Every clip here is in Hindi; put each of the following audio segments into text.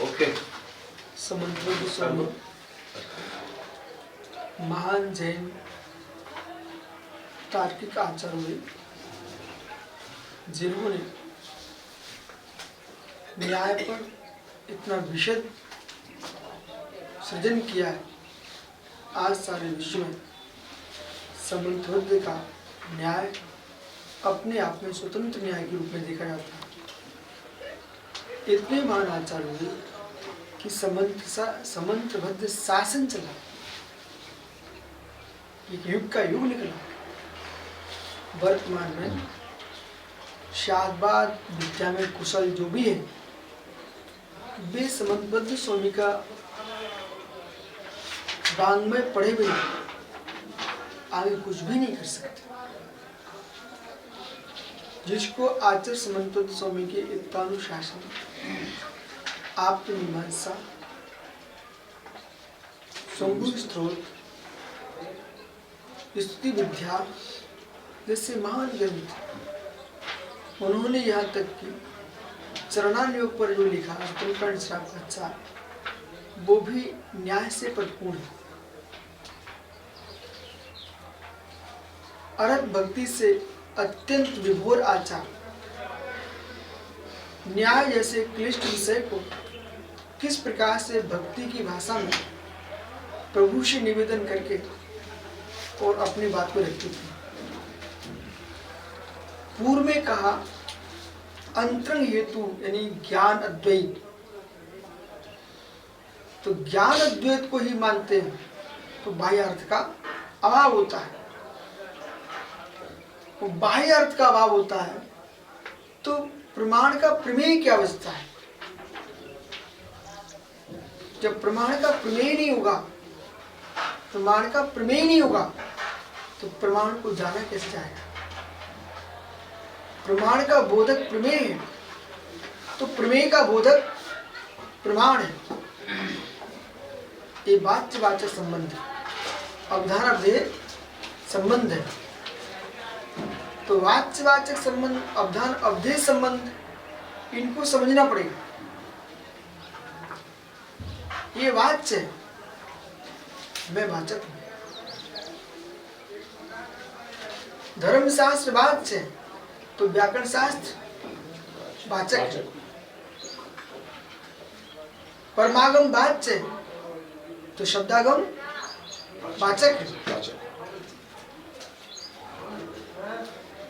ओके। समंत स्वामी महान जैन तार्किक आचार्य जिन्होंने न्याय पर इतना विशद सृजन किया है। आज सारे विश्व में समंतवद्य का न्याय अपने आप में स्वतंत्र न्याय के रूप में देखा जाता है। इतने महान आचार्य हुए कि समंतबद्ध शासन चला, एक युग का युग निकला। वर्तमान में शादबाद विद्या में कुशल जो भी है वे समंतबद्ध स्वामी का वाङ्मय पढ़े बिना आगे कुछ भी नहीं कर सकते। जिसको आचार्य समंतबद्ध स्वामी के युक्तानुशासन, आप्तमीमांसा, शंभु स्त्रोत, स्तुति विद्या जैसे महान ग्रंथ, उन्होंने यहाँ तक कि चरणानुयोग पर जो लिखा अच्छा, वो भी न्याय से परिपूर्ण है। अरहत भक्ति से अत्यंत विभोर आचार, न्याय जैसे क्लिष्ट विषय को किस प्रकार से भक्ति की भाषा में प्रभु से निवेदन करके और अपनी बात को रखती थी। पूर्व में कहा अंतरंग हेतु यानी ज्ञान अद्वैत, तो ज्ञान अद्वैत को ही मानते हैं तो बाह्य अर्थ का अभाव होता है। तो बाह्य अर्थ का अभाव होता है तो प्रमाण का प्रमेय की अवस्था है। जब प्रमाण का प्रमेय नहीं होगा, प्रमाण का प्रमेय नहीं होगा तो प्रमाण को जाना कैसे जाएगा। प्रमाण का बोधक प्रमेय है तो प्रमेय का बोधक प्रमाण है। ये वाच्यवाचक संबंध, अवधान अवधेय संबंध है। तो वाच्यवाचक संबंध, अवधान अवधेय संबंध, इनको समझना पड़ेगा। ये वाच्य है, मैं वाचक हूं। धर्मशास्त्र वाच्य है तो व्याकरण शास्त्र वाचक है। परमागम वाच्य है तो शब्दागम वाचक है।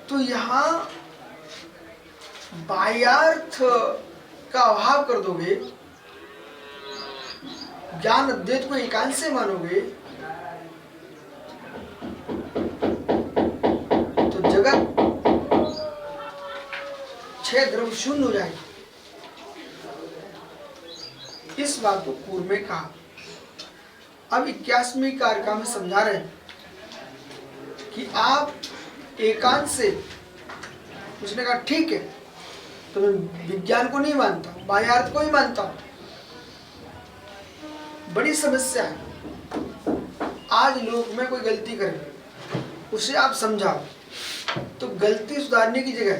तो यहाँ बाह्यार्थ का अभाव कर दोगे, ज्ञान अद्वैत को एकांत से मानोगे तो जगत छह द्रव्य शून्य हो जाएगी। इस बात को पूर्व में कहा। अब 21वीं कारिका में समझा रहे हैं कि आप एकांत से, उसने कहा ठीक है तो मैं विज्ञान को नहीं मानता, बाह्यार्थ को ही मानता हूं। बड़ी समस्या है। आज लोग में कोई गलती करे उसे आप समझाओ तो गलती सुधारने की जगह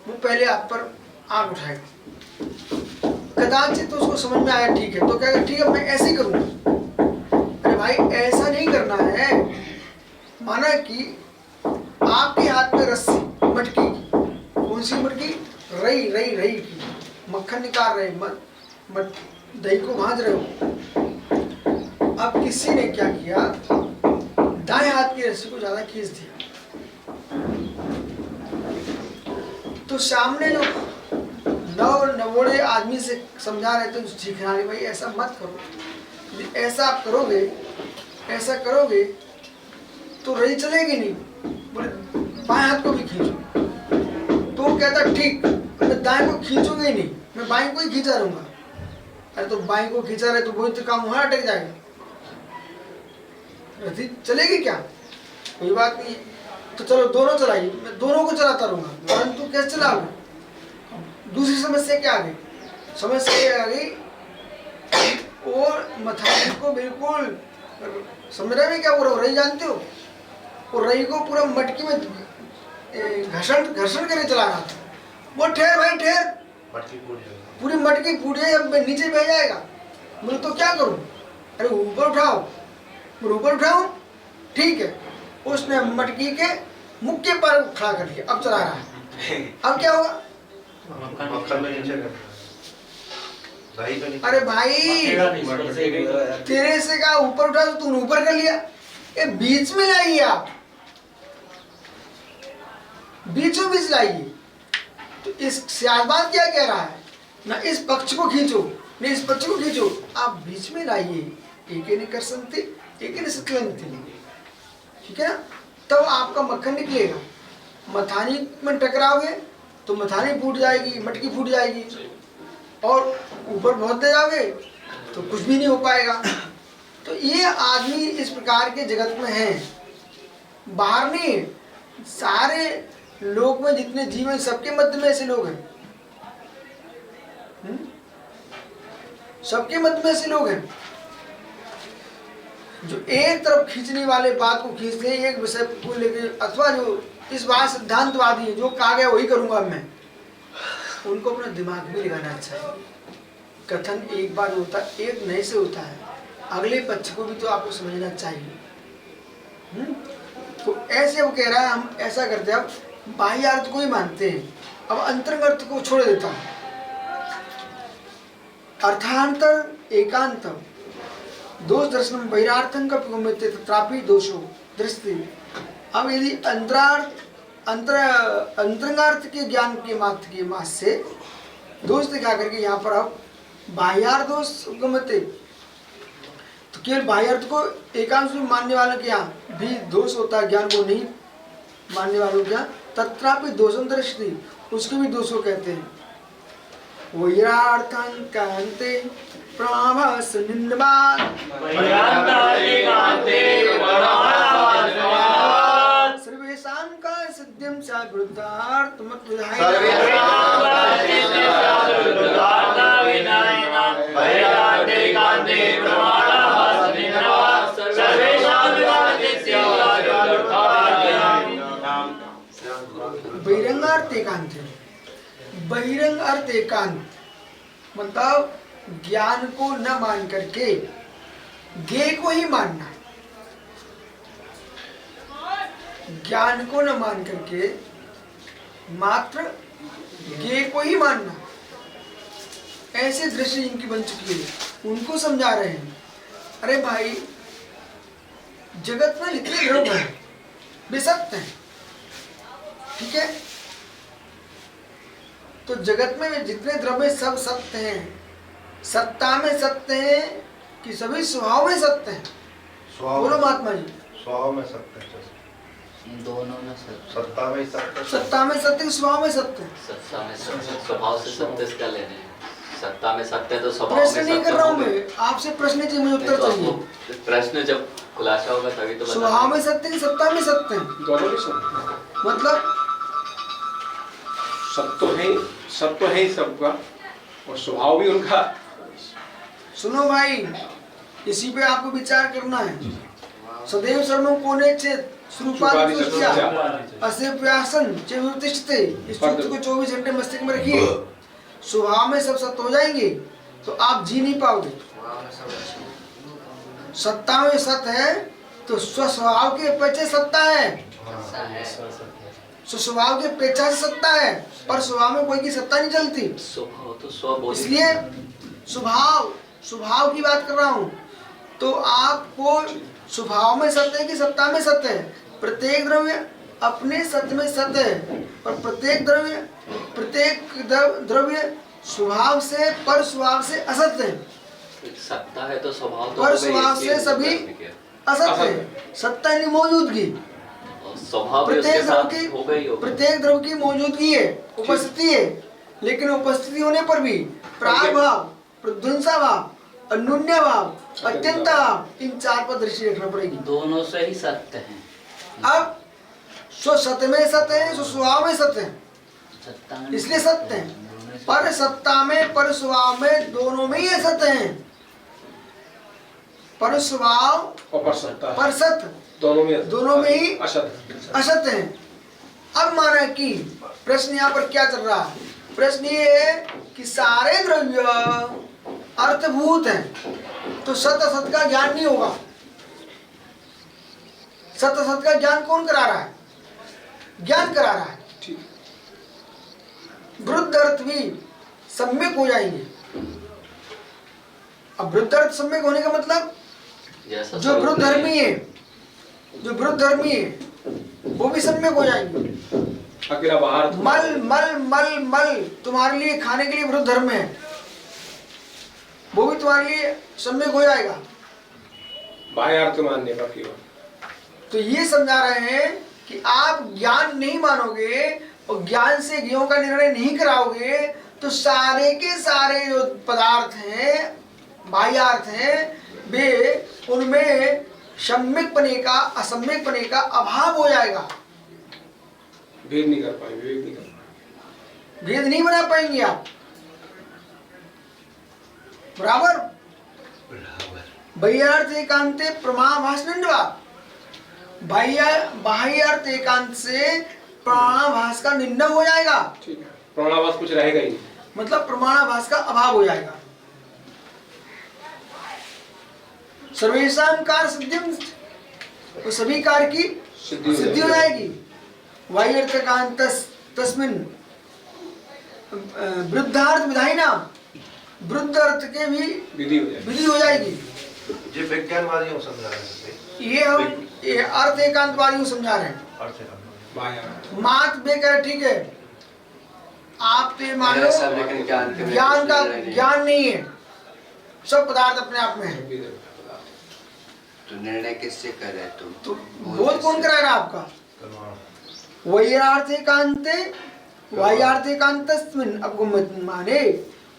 वो पहले आप पर आंख उठाएगा। कदाचित तो उसको समझ में आया ठीक है तो कहेगा ठीक है मैं ऐसे ही करूंगा। अरे भाई ऐसा नहीं करना है। माना कि आपके हाथ में रस्सी, मटकी की, कौन सी मटकी? रई रई रई की, मक्खन निकाल रहे, दही को भाज रहे हो। अब किसी ने क्या किया, दाएं हाथ की रस्सी को ज्यादा खींच दिया तो सामने जो नवोड़े आदमी से समझा रहे थे सीखना रहे भाई ऐसा मत करो, ऐसा आप करोगे, ऐसा करोगे तो रही चलेगी नहीं। बोले बाएं हाथ को भी खींचो तो वो कहता ठीक मैं दाएं को खींचूंगा ही नहीं, मैं बाएं को ही खींचा रहूंगा। अरे तो बाएं को खींचा रहे तो वही तो काम वहां अटक जाएगा, रथी चलेगी क्या? कोई बात नहीं तो चलो दोनों चलाइए, मैं दोनों को चलाता रहूंगा। परंतु कैसे चलाओगे? दूसरी समस्या क्या आ गई? समस्या ये आ गई और मथाई को बिल्कुल समझ रहे हैं क्या? वो रही जानते हो, वो रही को पूरा मटकी में घर्षण करके चला रहा था। वो ठहर भाई ठहर, पूरी मटकी फूट जाए, अब नीचे बह जाएगा। बोले तो क्या करूं? अरे ऊपर उठाओ। बोले ऊपर उठाओ, ठीक है। उसने मटकी के मुख के पर खड़ा कर दिया, अब चला रहा है। अब क्या होगा? अरे भाई तेरे से कहा ऊपर उठा, तो तूने ऊपर कर लिया। ये बीच में लाइए, आप बीचों बीच लाइए। तो इस सियासत क्या कह रहा है? ना इस पक्ष को खींचो न इस पक्ष को खींचो, आप बीच में लाइए। एक ही नहीं कर सकते, एक ही नहीं सकते, ठीक है ना? तब आपका मक्खन निकलेगा। मथानी में टकराओगे तो मथानी फूट जाएगी, मटकी फूट जाएगी, और ऊपर बहुत दे जाओगे तो कुछ भी नहीं हो पाएगा। तो ये आदमी इस प्रकार के जगत में है, बाहर नहीं। सारे लोक में जितने जीव हैं, सबके मध्य में ऐसे लोग हैं, सबके मध्य में ऐसे लोग हैं जो एक तरफ खींचने वाले बात को खींचते हैं, एक विषय को लेकर, अथवा जो इस बात सिद्धांतवादी है, जो कहा गया वही करूंगा मैं। उनको अपना दिमाग में लगाना अच्छा है। कथन एक बार होता है, एक नए से होता है, अगले पक्ष को भी तो आपको समझना चाहिए। तो ऐसे वो कह रहा है, हम ऐसा करते हैं, अब बाह्य अर्थ को ही मानते हैं, अब अंतरंग अर्थ को छोड़ देता हूं। अर्थांतर एकांत दोष दर्शन बहिरार्थं का प्रगम्यते तत्रापि दोषो दृष्टि। अब यदि अंतरंगार्थ के ज्ञान के मात्र के मास से दोष दिखा करके यहाँ पर अब बाह्यार्थ दोष गमते, तो केवल बाह्यार्थ को एकांश में मानने वालों के यहाँ भी दोष होता है, ज्ञान को नहीं मानने वालों के यहाँ तत्रापि दोषं दृष्टि, उसके भी दोषों कहते हैं। वैरार्थं कान्ते प्रभास निंदवाद सर्वेषां का सिद्धिं सा विरुद्धार्थ मत बहिरंगार्थ एकांत। बहिरंग अर्थ एकांत मतलब ज्ञान को न मान करके ज्ञे को ही मानना, ज्ञान को न मान करके मात्र ज्ञे को ही मानना, ऐसे दृष्टि इनकी बन चुकी है। उनको समझा रहे हैं, अरे भाई जगत में इतने द्रव्य हैं, वे सत्य हैं, ठीक है? तो जगत में जितने द्रव्य सब सत्य हैं, सत्ता में सत्य हैं कि सभी स्वभाव में सत्य हैं? बोलो महात्मा जी। स्वभाव में सत्य है, दोनों में सत्य। सत्ता में सत्य, सत्ता में सत्य, स्वभाव में सत्य। सत्ता में सत्य, स्वभाव से सत्य इसका लेने हैं। सत्ता में सत्य तो स्वभाव में प्रश्न नहीं कर रहा हूँ मैं, आपसे प्रश्न चाहिए, मुझे उत्तर चाहिए। प्रश्न जब खुलासा होगा तभी तो स्वभाव में सत्य कि सत्ता में सत्य है? दोनों भी सत्य। मतलब सत्य है ही सबका, और स्वभाव भी उनका। सुनो भाई, इसी पे आपको विचार करना है। सदैव सर्वं कोने चेत स्वरूपादि दृष्टया अस्य व्यासन च विवतिष्ठते। इस सूत्र को 24 घंटे मस्तिष्क में रखिए। स्वभाव में सब सत्य हो जाएंगे तो आप जी नहीं पाओगे। सत्ता में सत्य है तो स्वभाव के अपेक्षा सत्ता है, स्वभाव के अपेक्षा से सत्ता है, पर स्वभाव में कोई की सत्ता नहीं चलती। स्वभाव तो स्वबोध, इसलिए स्वभाव की बात कर रहा हूँ। तो आपको स्वभाव में सत्य है कि सत्ता में सत्य है? प्रत्येक द्रव्य अपने सत्य में सत्य है, पर प्रत्येक द्रव्य स्वभाव से पर स्वभाव से असत्य है। सत्ता है तो स्वभाव तो पर स्वभाव से सभी असत्य है। सत्ता यानी मौजूदगी, स्वभाव भी उसके साथ होगा ही होगा। प्रत्येक द्रव्य की मौजूदगी है, उपस्थिति है, लेकिन उपस्थिति होने पर भी प्रागभाव, प्रध्वंसा भाव, अनुन्य भाव, अत्यंत भाव, इन चार पर दृष्टि रखना पड़ेगी। दोनों से ही सत्य है। अब स्व सत्य में सत्य है, स्वभाव में सत्य है, इसलिए सत्य है। पर सत्ता में पर स्वभाव में दोनों में ही सत्य है। पर स्वभाव और पर सत्य दोनों में ही असत्य है। अब माना कि प्रश्न यहाँ पर क्या चल रहा है? प्रश्न ये है कि सारे द्रव्य अर्थभूत हैं, तो सत असत का ज्ञान नहीं होगा। सत असत का ज्ञान कौन करा रहा है? ज्ञान करा रहा है। वृद्ध अर्थ भी सम्यक हो जाएंगे। अब वृद्ध अर्थ सम्यक होने का मतलब जैसा जो वृद्ध धर्मी है, जो वृद्ध धर्मी है वो भी सम्यक हो जाएंगे। अकेला बाहर मल मल मल मल तुम्हारे लिए खाने के लिए वृद्ध धर्म है, वो भी तुम्हारे लिए सम्यक हो जाएगा। बाह्य अर्थ मानने पर केवल। तो ये समझा रहे हैं कि आप ज्ञान नहीं मानोगे और ज्ञान से ज्ञों का निर्णय नहीं कराओगे, तो सारे के सारे जो पदार्थ हैं, बाह्यार्थ हैं, वे उनमें सम्यक पने का असम्यक पने का अभाव हो जाएगा। भेद नहीं कर पाएंगे, विवेक नहीं कर पाएंगे, भेद नहीं बना पाएंगे आप। बराबर बाह्यार्थ एकांते प्रमाभास निंदवा। बाह्यार्थ एकांत से प्रमाणाभास का निंदा हो जाएगा। ठीक है, प्रमाणाभास कुछ रहेगा ही नहीं, मतलब प्रमाणाभास का अभाव हो जाएगा। सर्वेषां कार्य सिद्धिम, तो सभी कार्य की सिद्धि हो जाएगी। बाह्यार्थकांत तस्मिन् वृद्धार्थ विधायिना, वृद्ध अर्थ के भी विधि हो जाएगी। ये विज्ञानवादियों समझा रहे हैं, ये हम ये अर्थ एकांतवादियों समझा रहे हैं। अर्थ एकांत। मात बेकर ठीक है, आप तो ये मान लो ज्ञान का ज्ञान नहीं है, सब पदार्थ अपने आप में है। तो निर्णय किससे कर रहे तुम? तो बोध कौन करा रहा आपका? वैयार्थेकांते वायार्थेकांतस्मिन्, आपको माने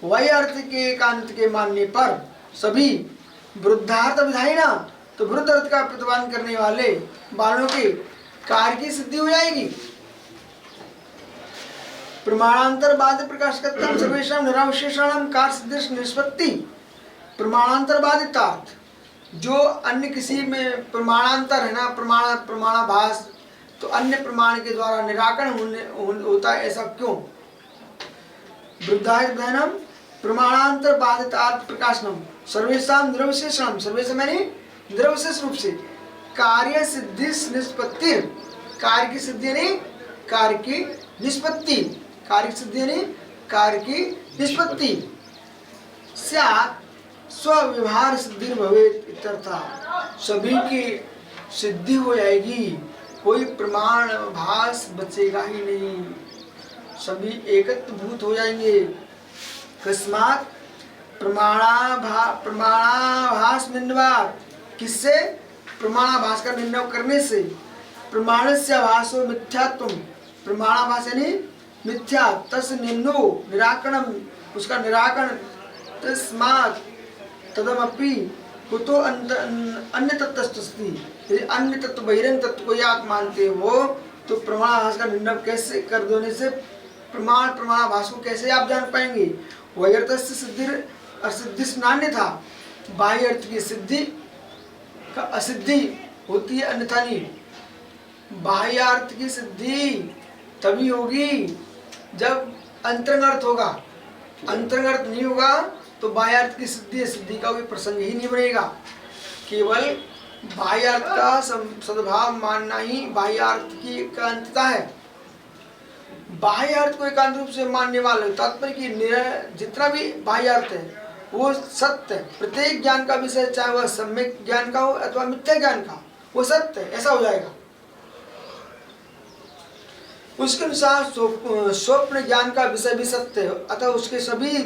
वायार्थ के एकांत के मानने पर सभी वृद्धार्थ विधायिना, तो वृद्ध अर्थ का प्रतिपादन करने वाले बाणों के कार्य की सिद्धि हो जाएगी। प्रमाणांतर बाद प्रकाश कर्तव्य सर्वेषां निरावशेषाणां कार्य सिद्धि निष्पत्ति। प्रमाणांतर बाधितार्थ, जो अन्य किसी में प्रमाणांतर है ना, प्रमाणाभास, तो अन्य प्रमाण के द्वारा निराकरण होता है, ऐसा क्यों? वृद्धायम प्रमाणांतर बाधितार्थ प्रकाशनम सर्वेषां निरवशेषणम, सर्वेषां यानी निरवशेष रूप से कार्य सिद्धि निष्पत्ति, कार्य की सिद्धि यानी कार्य की निष्पत्ति, कार्य की सिद्धि यानी कार्य की निष्पत्ति स्यात् स्वव्यवहार सिद्धि भवेत् इत्यर्था। सभी की सिद्धि हो जाएगी, कोई प्रमाण भास बचेगा ही नहीं, सभी एकत्वभूत हो जाएंगे। कस्मात् प्रमाणाभास निंदवा, किससे? प्रमाणाभास का निंदा करने से। प्रमाणस्य आभासो मिथ्यात्वम, प्रमाणाभास यानी मिथ्या, तस् निंदो निराकरणम, उसका निराकरण। तस्मात् तदमपि कुतो अन्य तत्वस्ति, यदि अन्य तत्व बहिरंग तत्व को आप मानते हो, तो प्रमाणाभास का निंदा कैसे कर देने से प्रमाणाभास को कैसे आप जान पाएंगे? वैयर्थस्य सिद्धि असिद्धि नान्य था, बाह्य अर्थ की सिद्धि का असिद्धि होती है, अन्यथा नहीं। बाह्य अर्थ की सिद्धि तभी होगी जब अंतरंग अर्थ होगा, अंतरंग अर्थ नहीं होगा तो बाह्य अर्थ की सिद्धि का कोई प्रसंग ही नहीं बनेगा। केवल बाह्य अर्थ का सद्भाव मानना ही बाह्य अर्थ की एकांतता है। बाह्य अर्थ को एकांत रूप से मानने वाले तात्पर्य की जितना भी बाह्य अर्थ है वो सत्य है। प्रत्येक ज्ञान का विषय, चाहे वह सम्यक ज्ञान का हो अथवा मिथ्या ज्ञान का, वो सत्य है, ऐसा हो जाएगा। उसके अनुसार स्वप्न ज्ञान का विषय भी सत्य है, अतः उसके सभी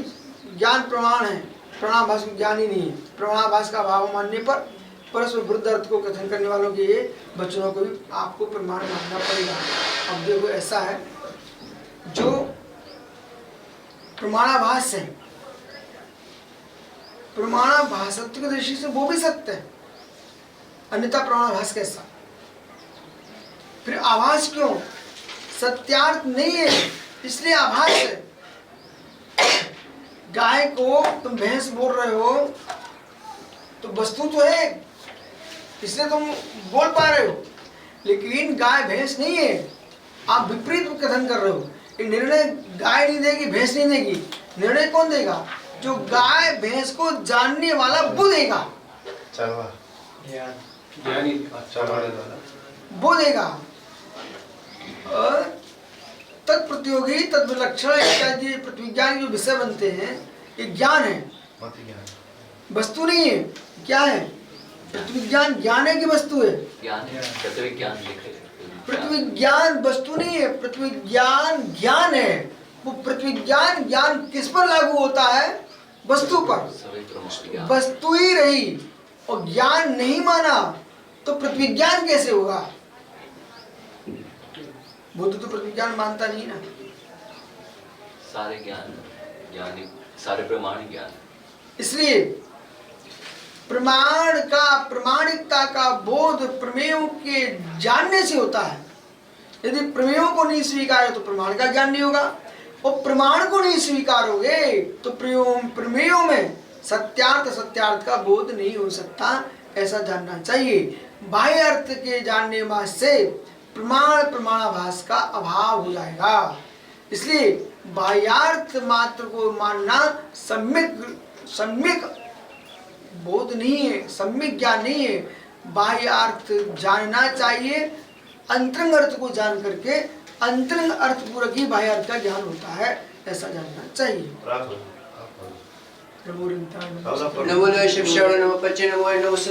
ज्ञान प्रमाण है, प्रमाणाभास ज्ञान ही नहीं है। प्रमाणाभास का भाव मानने पर परस्पर विरुद्ध अर्थ को कथन करने वालों के ये वचनों को भी आपको प्रमाण मानना पड़ेगा। अब देखो ऐसा है, जो प्रमाणाभास है, प्रमाणाभासत्व की दृष्टि से वो भी सत्य है, अन्यथा प्रमाणाभास कैसा? फिर आभास क्यों? सत्यार्थ नहीं है इसलिए आभास है। गाय को तुम भैंस बोल रहे हो तो वस्तु तो है, इसलिए तुम बोल पा रहे हो, लेकिन गाय भैंस नहीं है, आप विपरीत कथन कर रहे हो, ये निर्णय गाय नहीं देगी, भैंस नहीं देगी। निर्णय कौन देगा? जो गाय भैंस को जानने वाला वो देगा, चलवा ज्ञानी अच्छा वाला वो देगा। और तत्प्रतियोगी तद्विलक्षण इत्यादि प्रतिविज्ञान के जो विषय बनते हैं, ये ज्ञान है, मत ज्ञान वस्तु नहीं है। क्या है? प्रतिविज्ञान ज्ञान है कि वस्तु है? ज्ञान है, पृथ्वी ज्ञान लिखे। प्रतिविज्ञान वस्तु नहीं है, प्रतिविज्ञान ज्ञान है। वो प्रतिविज्ञान ज्ञान किस पर लागू होता है? वस्तु पर। सभी प्रमुख ज्ञान। वस्तु ही रही और ज्ञान नहीं माना तो प्रतिविज्ञान कैसे होगा? बुद्ध तो प्रतिविज्ञान मानता नहीं ना। सारे ज्ञान ज्ञानी, सारे प्रमाण ज्ञान। इसलिए प्रमाण का, प्रमाणिकता का बोध प्रमेयों के जानने से होता है। यदि प्रमेयों को नहीं स्वीकार है तो प्रमाण का ज्ञान नहीं होगा, और प्रमाण को नहीं स्वीकारोगे तो प्रमेयों में सत्यार्थ सत्यार्थ का बोध नहीं हो सकता। ऐसा जानना चाहिए। बाह्य अर्थ के जानने मात्र से प्रमाण प्रमाणाभास का अभाव हो जाएगा। इसलिए बाह्यार्थ मात्र को मानना सम्यक बोध नहीं है, सम्यक ज्ञान नहीं है। बाह्य अर्थ जानना चाहिए, अंतरंग अर्थ को जान करके अंतरंग अर्थ पूर्वक ही बाह्य अर्थ का ज्ञान होता है, ऐसा जानना चाहिए। नमो नमः शिव श्रवण नमो पचे नमो नमो